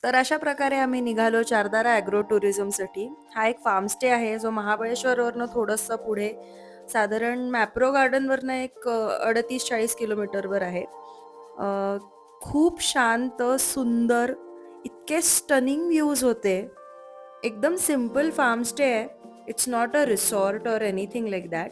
तर अशा प्रकारे आम्ही निघालो चारधारा ॲग्रो टुरिझमसाठी. हा एक फार्म स्टे आहे, जो महाबळेश्वरवरनं थोडंसं पुढे साधारण मॅप्रो गार्डनवरनं एक 38-40 किलोमीटरवर आहे. अ, खूप शांत, सुंदर, इतके स्टनिंग व्ह्यूज होते. एकदम सिंपल फार्म स्टे आहे. It's not a resort or anything like that.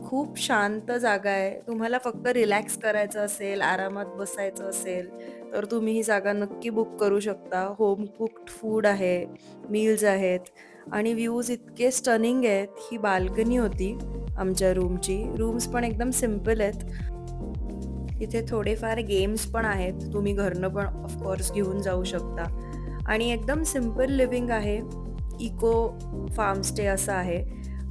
खूप शांत जागा आहे. तुम्हाला फक्त रिलॅक्स करायचं असेल, आरामात बसायचं असेल, तर तुम्ही ही जागा नक्की बुक करू शकता. होम कुक्ड फूड आहे, मील्स आहेत आणि व्ह्यूज इतके स्टनिंग आहेत. ही बाल्कनी होती आमच्या रूमची. रूम्स पण एकदम सिंपल आहेत. तिथे थोडेफार गेम्स पण आहेत. तुम्ही घरनं पण ऑफकोर्स घेऊन जाऊ शकता आणि एकदम सिंपल लिव्हिंग आहे. इको फार्म स्टे असा आहे.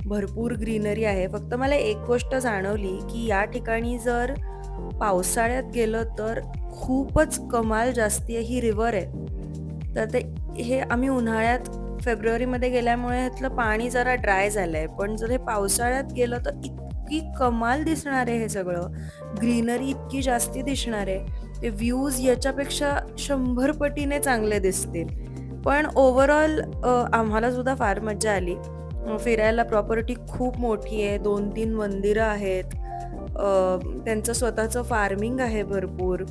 भरपूर ग्रीनरी आहे. फक्त मला एक गोष्ट जाणवली, की या ठिकाणी जर पावसाळ्यात गेलं तर खूपच कमाल जास्ती ही रिव्हर आहे. तर ते हे आम्ही उन्हाळ्यात फेब्रुवारीमध्ये गेल्यामुळे ह्यातलं पाणी जरा ड्राय झालंय. पण जर हे पावसाळ्यात गेलं तर इतकी कमाल दिसणार आहे हे सगळं. ग्रीनरी इतकी जास्ती दिसणार आहे. ते व्ह्यूज याच्यापेक्षा 100 पटीने चांगले दिसतील. पण ओव्हरऑल आम्हाला सुद्धा फार मज्जा आली. फिरायला प्रॉपर्टी खूप मोठी आहे. 2-3 मंदिरं आहेत. त्यांचं स्वतःचं फार्मिंग आहे भरपूर.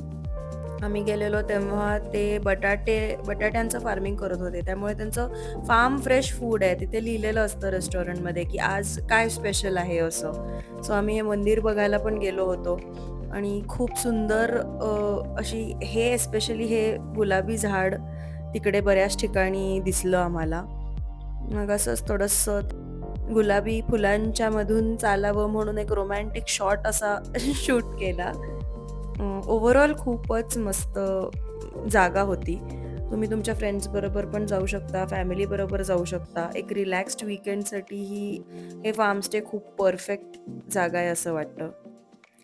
आम्ही गेलेलो तेव्हा ते बटाट्यांचं फार्मिंग करत होते. त्यामुळे त्यांचं फार्म फ्रेश फूड आहे. तिथे लिहिलेलं असतं रेस्टॉरंटमध्ये, की आज काय स्पेशल आहे असं. सो आम्ही हे मंदिर बघायला पण गेलो होतो आणि खूप सुंदर अशी हे एस्पेशली हे गुलाबी झाड तिकडे बऱ्याच ठिकाणी दिसलं आम्हाला. मग असंच थोडंसं गुलाबी फुलांच्या मधून चालावं म्हणून एक रोमॅन्टिक शॉट असा शूट केला. ओव्हरऑल खूपच मस्त जागा होती. तुम्ही तुमच्या फ्रेंड्सबरोबर पण जाऊ शकता, फॅमिलीबरोबर जाऊ शकता. एक रिलॅक्स्ड वीकेंडसाठी हे फार्म स्टे खूप परफेक्ट जागा आहे असं वाटतं.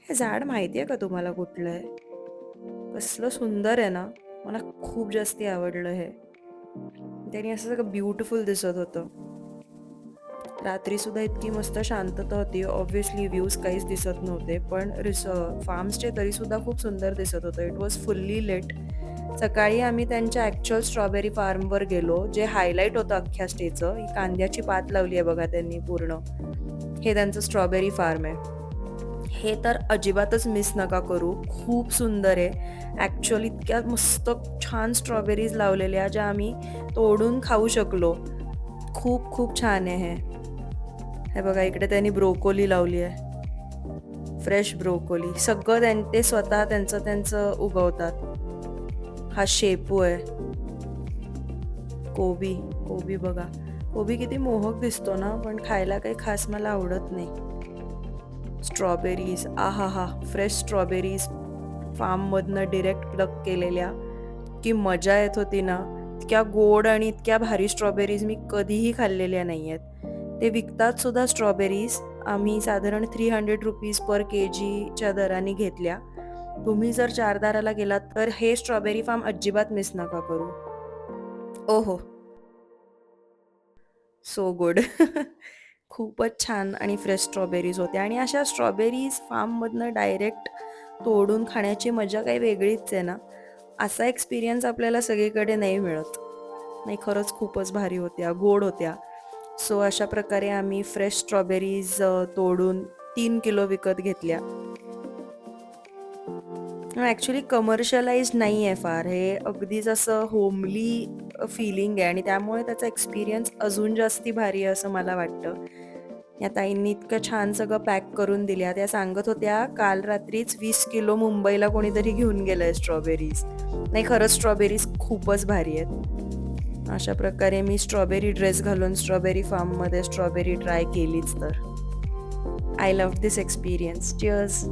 हे झाड माहिती आहे का तुम्हाला कुठलं आहे? कसलं सुंदर आहे ना. मला खूप जास्ती आवडलं हे. त्यानी असं सगळं ब्युटिफुल दिसत होतं. रात्रीसुद्धा इतकी मस्त शांतता होती. ऑब्व्हियसली व्ह्यूज काहीच दिसत नव्हते. पण फार्म स्टे तरीसुद्धा खूप सुंदर दिसत होतं. It was fully lit. सकाळी आम्ही त्यांच्या ॲक्च्युअल स्ट्रॉबेरी फार्मवर गेलो. जे हायलाईट होतं अख्ख्या स्टेचं. ही कांद्याची पात लावली आहे बघा त्यांनी पूर्ण. हे त्यांचं स्ट्रॉबेरी फार्म आहे. हे तर अजिबातच मिस नका करू. खूप सुंदर आहे. ॲक्च्युअली इतक्या मस्त छान स्ट्रॉबेरीज लावलेल्या ज्या आम्ही तोडून खाऊ शकलो. खूप खूप छान आहे हे. हे बघा इकडे त्यांनी ब्रोकोली लावली आहे. Fresh broccoli. सगळं ते स्वतः त्यांचं उगवतात. हा शेपू आहे. कोबी बघा. कोबी किती मोहक दिसतो ना, पण खायला काही खास मला आवडत नाही. स्ट्रॉबेरीज आहाहा! फ्रेश स्ट्रॉबेरीज फार्ममधनं डिरेक्ट प्लक केलेल्या. की मजा येत होती ना, इतक्या गोड आणि इतक्या भारी स्ट्रॉबेरीज मी कधीही खाल्लेल्या नाही आहेत. ते विकतात सुद्धा स्ट्रॉबेरीज. आम्ही साधारण ₹300 पर केजीच्या दराने घेतल्या. तुम्ही जर चारधाराला गेलात तर हे स्ट्रॉबेरी फार्म अजिबात मिस नका करू. ओहो! So good. खूपच छान आणि फ्रेश स्ट्रॉबेरीज होत्या आणि अशा स्ट्रॉबेरीज फार्ममधनं डायरेक्ट तोडून खाण्याची मजा काही वेगळीच आहे ना. असा एक्सपिरियन्स आपल्याला सगळीकडे नाही मिळत. नाही खरंच खूपच भारी होत्या, गोड होत्या. सो अशा प्रकारे आम्ही फ्रेश स्ट्रॉबेरीज तोडून 3 किलो विकत घेतल्या. ॲक्च्युली कमर्शियलाइज्ड नाही आहे फार. हे अगदीच असं होमली फीलिंग आहे आणि त्यामुळे त्याचा एक्सपिरियन्स अजून जास्ती भारी आहे असं मला वाटतं. या ताईंनी इतकं छान सगळं पॅक करून दिल्या. त्या सांगत होत्या काल रात्रीच 20 किलो मुंबईला कोणीतरी घेऊन गेलंय स्ट्रॉबेरीज. नाही खरंच स्ट्रॉबेरीज खूपच भारी आहेत. अशा प्रकारे मी स्ट्रॉबेरी ड्रेस घालून स्ट्रॉबेरी फार्ममध्ये स्ट्रॉबेरी ट्राय केलीच तर. I love this experience. Cheers.